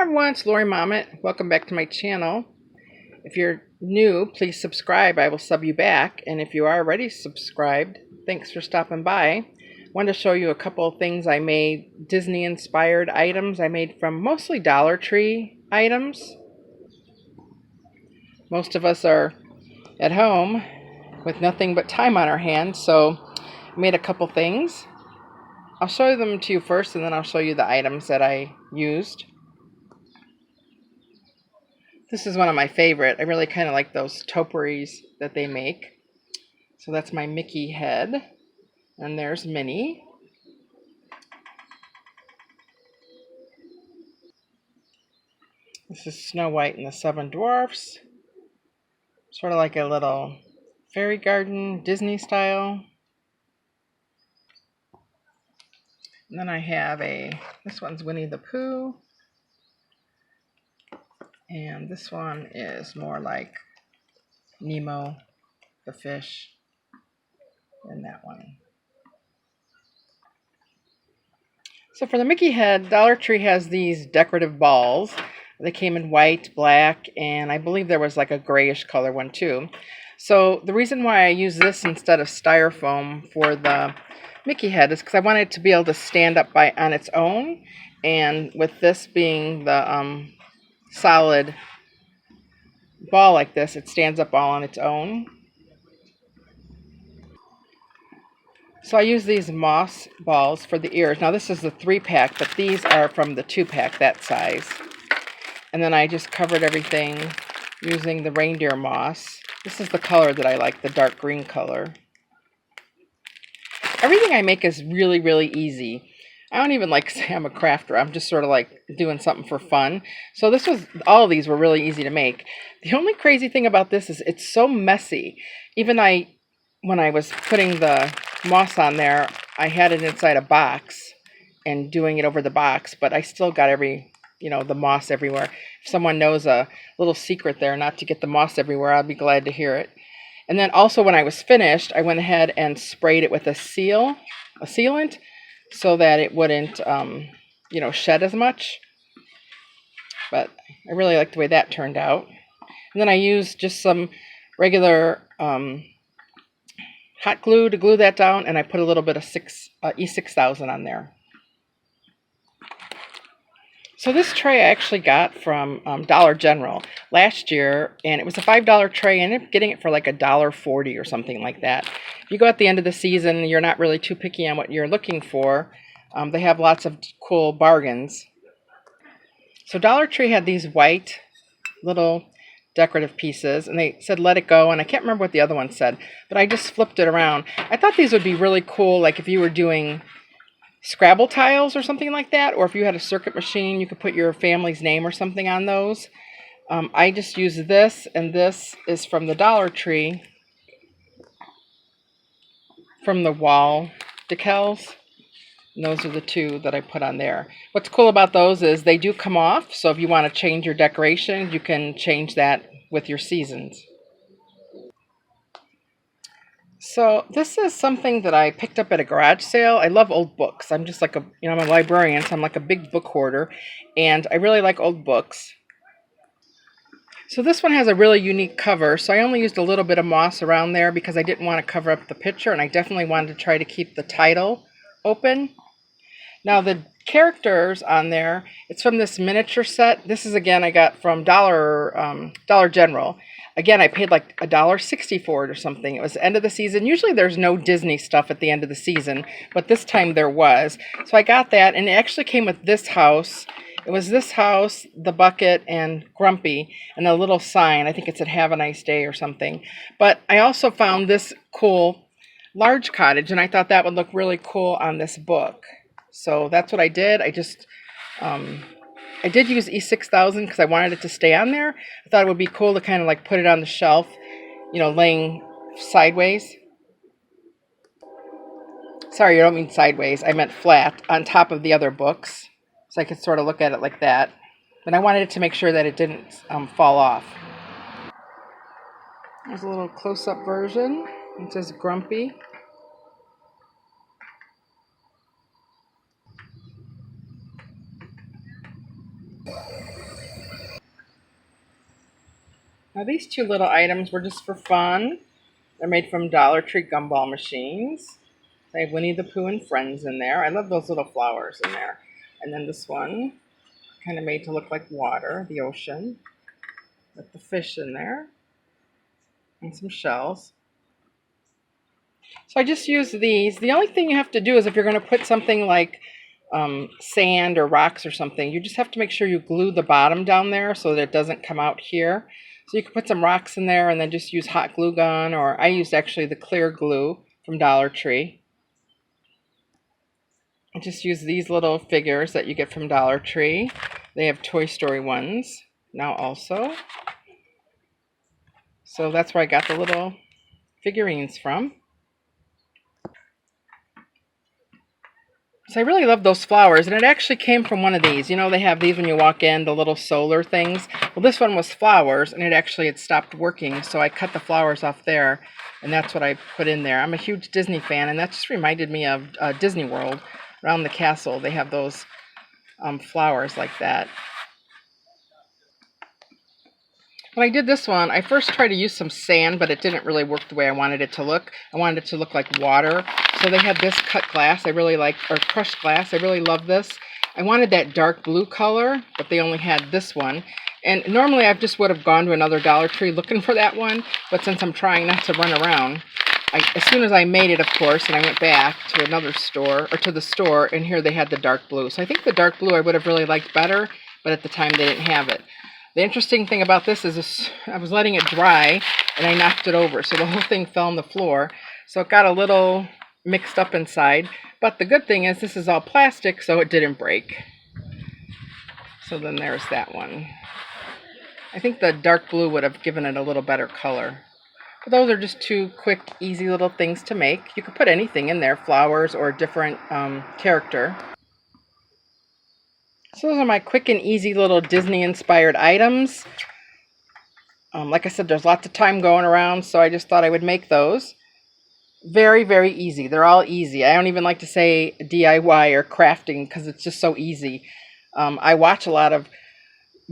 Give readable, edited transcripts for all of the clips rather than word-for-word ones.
everyone, it's Lori Mommet. Welcome back to my channel. If you're new, please subscribe. I will sub you back. And if you are already subscribed, thanks for stopping by. I wanted to show you a couple of things I made, Disney-inspired items I made from mostly Dollar Tree items. Most of us are at home with nothing but time on our hands, so I made a couple things. I'll show them to you first, and then I'll show you the items that I used. This is one of my favorite. I really kind of like those topiaries that they make. So that's my Mickey head. And there's Minnie. This is Snow White and the Seven Dwarfs. Sort of like a little fairy garden, Disney style. And then I have this one's Winnie the Pooh. And this one is more like Nemo, the fish, and that one. So for the Mickey head, Dollar Tree has these decorative balls. They came in white, black, and I believe there was like a grayish color one too. So the reason why I use this instead of styrofoam for the Mickey head is because I wanted it to be able to stand up on its own. And with this being the solid ball like this, it stands up all on its own. So I use these moss balls for the ears. Now this is the 3-pack, but these are from the 2-pack, that size. And then I just covered everything using the reindeer moss. This is the color that I like, the dark green color. Everything I make is really, really easy. I don't even like say I'm a crafter. I'm just sort of like doing something for fun. So all of these were really easy to make. The only crazy thing about this is it's so messy. Even when I was putting the moss on there, I had it inside a box and doing it over the box, but I still got the moss everywhere. If someone knows a little secret there not to get the moss everywhere, I'll be glad to hear it. And then also when I was finished, I went ahead and sprayed it with a sealant, so that it wouldn't, shed as much. But I really like the way that turned out. And then I used just some regular hot glue to glue that down, and I put a little bit of E6000 on there. So this tray I actually got from Dollar General last year, and it was a $5 tray. I ended up getting it for like $1.40 or something like that. If you go at the end of the season, you're not really too picky on what you're looking for. They have lots of cool bargains. So Dollar Tree had these white little decorative pieces, and they said let it go, and I can't remember what the other one said, but I just flipped it around. I thought these would be really cool, like if you were doing Scrabble tiles or something like that, or if you had a circuit machine, you could put your family's name or something on those. I just used this, and this is from the Dollar Tree, from the wall decals. And those are the two that I put on there. What's cool about those is they do come off, so if you want to change your decoration, you can change that with your seasons. So this is something that I picked up at a garage sale. I love old books. I'm just like I'm a librarian, so I'm like a big book hoarder, and I really like old books. So this one has a really unique cover, so I only used a little bit of moss around there because I didn't want to cover up the picture, and I definitely wanted to try to keep the title open. Now the characters on there, it's from this miniature set. This is, again, I got from Dollar General. Again, I paid like $1.60 for it or something. It was the end of the season. Usually there's no Disney stuff at the end of the season, but this time there was. So I got that, and it actually came with this house. It was this house, the bucket, and Grumpy, and a little sign. I think it said "Have a nice day" or something. But I also found this cool large cottage, and I thought that would look really cool on this book. So that's what I did. I did use E6000 because I wanted it to stay on there. I thought it would be cool to kind of like put it on the shelf, laying sideways. Sorry, I don't mean sideways. I meant flat on top of the other books. So I could sort of look at it like that. But I wanted it to make sure that it didn't fall off. There's a little close-up version. It says Grumpy. Now these two little items were just for fun. They're made from Dollar Tree gumball machines. They have Winnie the Pooh and friends in there. I love those little flowers in there. And then this one, kind of made to look like water, the ocean, with the fish in there and some shells. So I just use these. The only thing you have to do is if you're going to put something like sand or rocks or something, you just have to make sure you glue the bottom down there so that it doesn't come out here. So you can put some rocks in there and then just use hot glue gun, or I used actually the clear glue from Dollar Tree. I just use these little figures that you get from Dollar Tree. They have Toy Story ones now also. So that's where I got the little figurines from. So I really love those flowers, and it actually came from one of these. You know, they have these when you walk in, the little solar things. Well, this one was flowers, and it actually had stopped working, so I cut the flowers off there, and that's what I put in there. I'm a huge Disney fan, and that just reminded me of Disney World. Around the castle, they have those flowers like that. When I did this one, I first tried to use some sand, but it didn't really work the way I wanted it to look. I wanted it to look like water. So they had this cut glass I really like, or crushed glass. I really love this. I wanted that dark blue color, but they only had this one. And normally I just would have gone to another Dollar Tree looking for that one, but since I'm trying not to run around, as soon as I made it, of course, and I went back to another store, or to the store, and here they had the dark blue. So I think the dark blue I would have really liked better, but at the time they didn't have it. The interesting thing about this is I was letting it dry, and I knocked it over, so the whole thing fell on the floor. So it got a little mixed up inside. But the good thing is this is all plastic, so it didn't break. So then there's that one. I think the dark blue would have given it a little better color. But those are just two quick, easy little things to make. You could put anything in there, flowers or a different character. So those are my quick and easy little Disney-inspired items. Like I said, there's lots of time going around, so I just thought I would make those. Very, very easy. They're all easy. I don't even like to say DIY or crafting because it's just so easy. I watch a lot of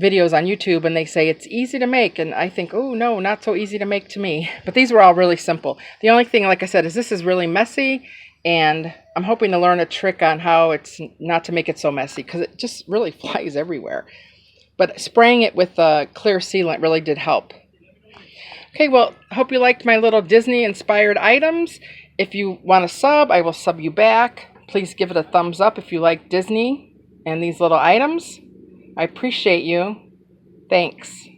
videos on YouTube and they say it's easy to make, and I think, oh no, not so easy to make to me. But these were all really simple. The only thing, like I said, is this is really messy, and I'm hoping to learn a trick on how it's not to make it so messy because it just really flies everywhere. But spraying it with clear sealant really did help. Okay, well, I hope you liked my little Disney-inspired items. If you want to sub, I will sub you back. Please give it a thumbs up if you like Disney and these little items. I appreciate you. Thanks.